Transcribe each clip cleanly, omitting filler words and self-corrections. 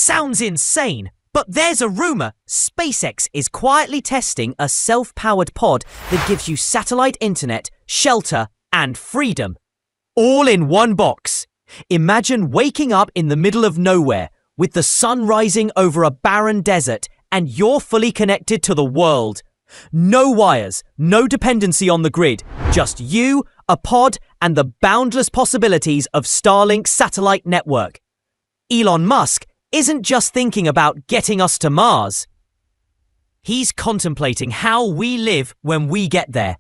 Sounds insane, but there's a rumor SpaceX is quietly testing a self-powered pod that gives you satellite internet, shelter, and freedom. All in one box. Imagine waking up in the middle of nowhere with the sun rising over a barren desert and you're fully connected to the world. No wires, no dependency on the grid, just you, a pod, and the boundless possibilities of Starlink's satellite network. Elon Musk isn't just thinking about getting us to Mars. He's contemplating how we live when we get there.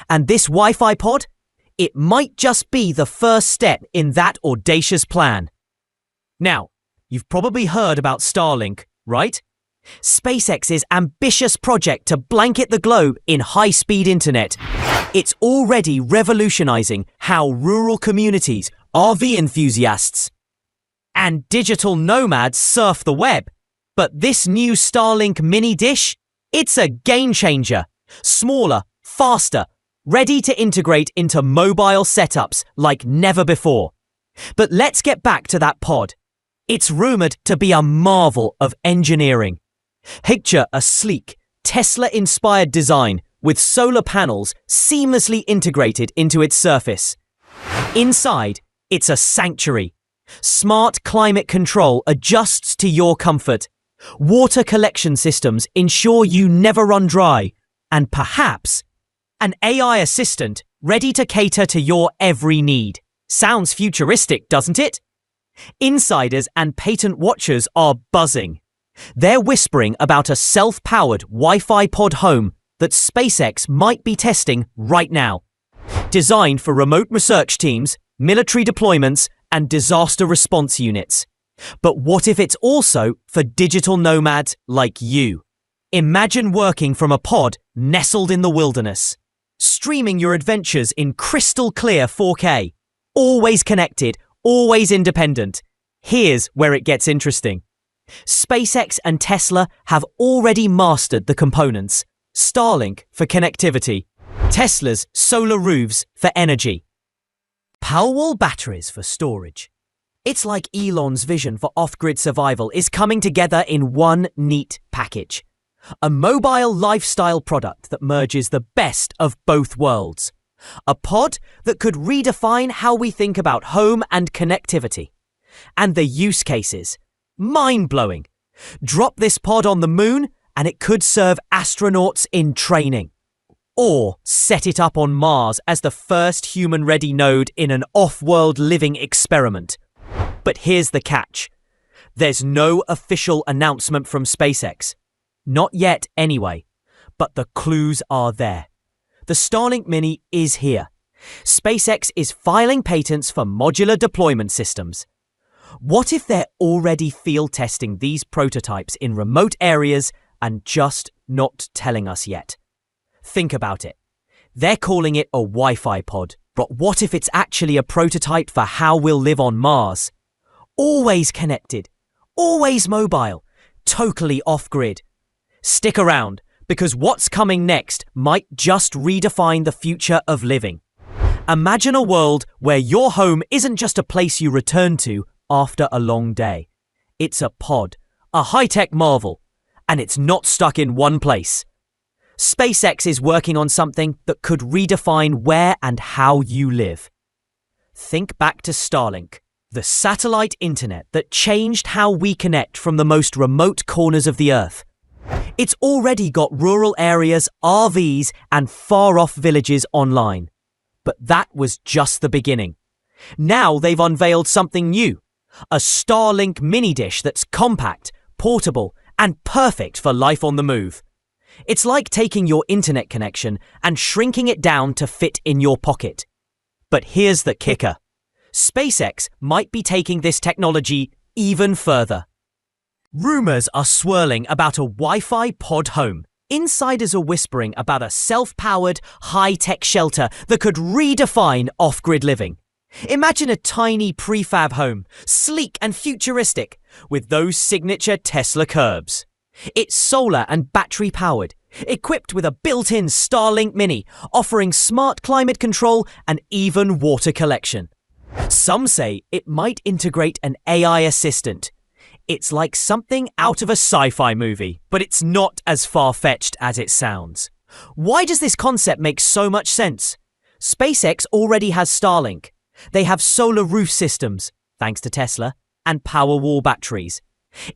And this Wi-Fi pod? It might just be the first step in that audacious plan. Now, you've probably heard about Starlink, right? SpaceX's ambitious project to blanket the globe in high-speed internet. It's already revolutionizing how rural communities, RV enthusiasts, and digital nomads surf the web. But this new Starlink mini dish? It's a game changer. Smaller, faster, ready to integrate into mobile setups like never before. But let's get back to that pod. It's rumored to be a marvel of engineering. Picture a sleek, Tesla-inspired design with solar panels seamlessly integrated into its surface. Inside, it's a sanctuary. Smart climate control adjusts to your comfort. Water collection systems ensure you never run dry. And perhaps an AI assistant ready to cater to your every need. Sounds futuristic, doesn't it? Insiders and patent watchers are buzzing. They're whispering about a self-powered Wi-Fi pod home that SpaceX might be testing right now. Designed for remote research teams, military deployments, and disaster response units. But what if it's also for digital nomads like you? Imagine working from a pod nestled in the wilderness, streaming your adventures in crystal clear 4K. Always connected, always independent. Here's where it gets interesting. SpaceX and Tesla have already mastered the components. Starlink for connectivity, Tesla's solar roofs for energy, Powerwall batteries for storage. It's like Elon's vision for off-grid survival is coming together in one neat package. A mobile lifestyle product that merges the best of both worlds. A pod that could redefine how we think about home and connectivity. And the use cases. Mind-blowing. Drop this pod on the moon and it could serve astronauts in training. Or set it up on Mars as the first human-ready node in an off-world living experiment. But here's the catch. There's no official announcement from SpaceX. Not yet anyway. But the clues are there. The Starlink Mini is here. SpaceX is filing patents for modular deployment systems. What if they're already field testing these prototypes in remote areas and just not telling us yet? Think about it. They're calling it a Wi-Fi pod, but what if it's actually a prototype for how we'll live on Mars? Always connected, always mobile, totally off-grid. Stick around, because what's coming next might just redefine the future of living. Imagine a world where your home isn't just a place you return to after a long day. It's a pod, a high-tech marvel, and it's not stuck in one place. SpaceX is working on something that could redefine where and how you live. Think back to Starlink, the satellite internet that changed how we connect from the most remote corners of the Earth. It's already got rural areas, RVs, and far-off villages online. But that was just the beginning. Now they've unveiled something new. A Starlink mini dish that's compact, portable, and perfect for life on the move. It's like taking your internet connection and shrinking it down to fit in your pocket. But here's the kicker. SpaceX might be taking this technology even further. Rumors are swirling about a Wi-Fi pod home. Insiders are whispering about a self-powered, high-tech shelter that could redefine off-grid living. Imagine a tiny prefab home, sleek and futuristic, with those signature Tesla curbs. It's solar and battery powered, equipped with a built-in Starlink Mini, offering smart climate control and even water collection. Some say it might integrate an AI assistant. It's like something out of a sci-fi movie, but it's not as far-fetched as it sounds. Why does this concept make so much sense? SpaceX already has Starlink. They have solar roof systems, thanks to Tesla, and Powerwall batteries.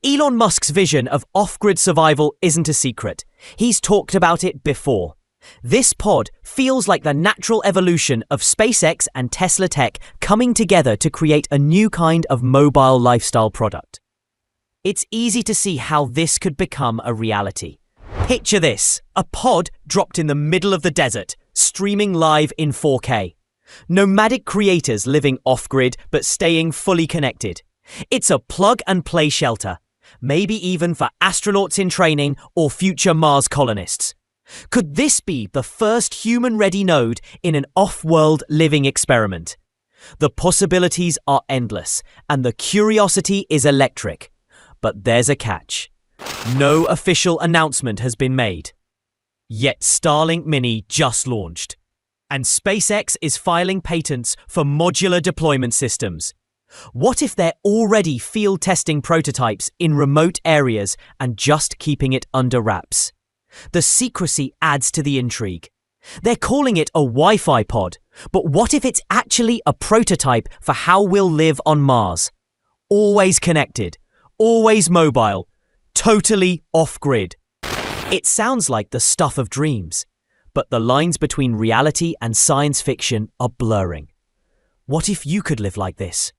Elon Musk's vision of off-grid survival isn't a secret. He's talked about it before. This pod feels like the natural evolution of SpaceX and Tesla tech coming together to create a new kind of mobile lifestyle product. It's easy to see how this could become a reality. Picture this, a pod dropped in the middle of the desert, streaming live in 4K. Nomadic creators living off-grid but staying fully connected. It's a plug-and-play shelter, maybe even for astronauts in training or future Mars colonists. Could this be the first human-ready node in an off-world living experiment? The possibilities are endless, and the curiosity is electric. But there's a catch. No official announcement has been made. Yet Starlink Mini just launched. And SpaceX is filing patents for modular deployment systems. What if they're already field testing prototypes in remote areas and just keeping it under wraps? The secrecy adds to the intrigue. They're calling it a Wi-Fi pod, but what if it's actually a prototype for how we'll live on Mars? Always connected, always mobile, totally off-grid. It sounds like the stuff of dreams, but the lines between reality and science fiction are blurring. What if you could live like this?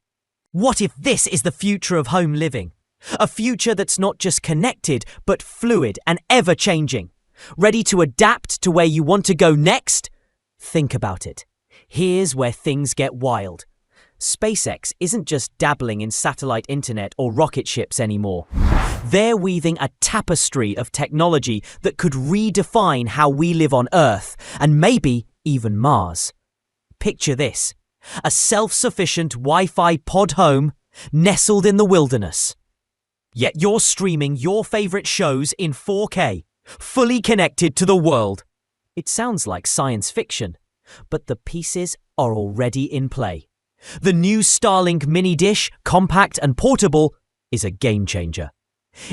What if this is the future of home living? A future that's not just connected, but fluid and ever-changing. Ready to adapt to where you want to go next? Think about it. Here's where things get wild. SpaceX isn't just dabbling in satellite internet or rocket ships anymore. They're weaving a tapestry of technology that could redefine how we live on Earth, and maybe even Mars. Picture this. A self-sufficient Wi-Fi pod home nestled in the wilderness. Yet you're streaming your favorite shows in 4K, fully connected to the world. It sounds like science fiction, but the pieces are already in play. The new Starlink mini dish, compact and portable, is a game changer.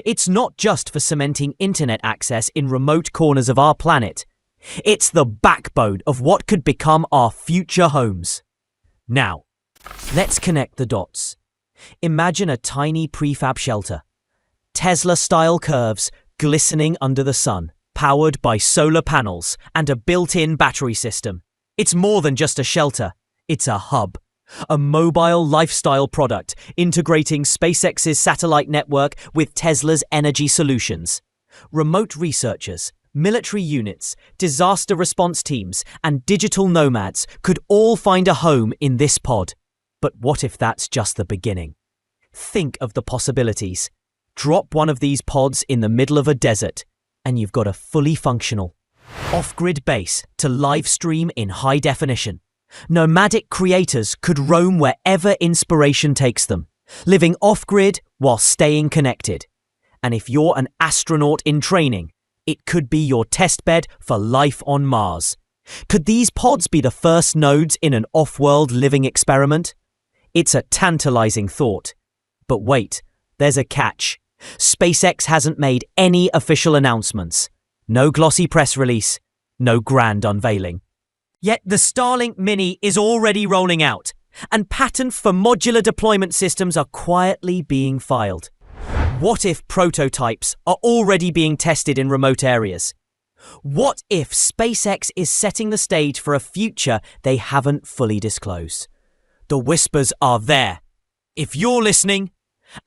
It's not just for cementing internet access in remote corners of our planet. It's the backbone of what could become our future homes. Now, let's connect the dots. Imagine a tiny prefab shelter. Tesla-style curves glistening under the sun, powered by solar panels and a built-in battery system. It's more than just a shelter. It's a hub. A mobile lifestyle product integrating SpaceX's satellite network with Tesla's energy solutions. Remote researchers, military units, disaster response teams, and digital nomads could all find a home in this pod. But what if that's just the beginning? Think of the possibilities. Drop one of these pods in the middle of a desert, and you've got a fully functional, off-grid base to live stream in high definition. Nomadic creators could roam wherever inspiration takes them, living off-grid while staying connected. And if you're an astronaut in training, it could be your testbed for life on Mars. Could these pods be the first nodes in an off-world living experiment? It's a tantalizing thought. But wait, there's a catch. SpaceX hasn't made any official announcements. No glossy press release, no grand unveiling. Yet the Starlink Mini is already rolling out, and patents for modular deployment systems are quietly being filed. What if prototypes are already being tested in remote areas? What if SpaceX is setting the stage for a future they haven't fully disclosed? The whispers are there. If you're listening,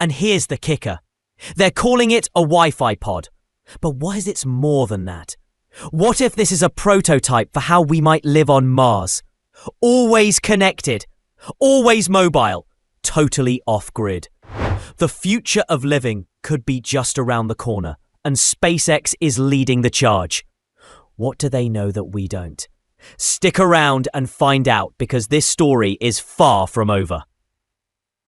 and here's the kicker. They're calling it a Wi-Fi pod. But what if it's more than that? What if this is a prototype for how we might live on Mars? Always connected, always mobile, totally off-grid. The future of living could be just around the corner, and SpaceX is leading the charge. What do they know that we don't? Stick around and find out, because this story is far from over.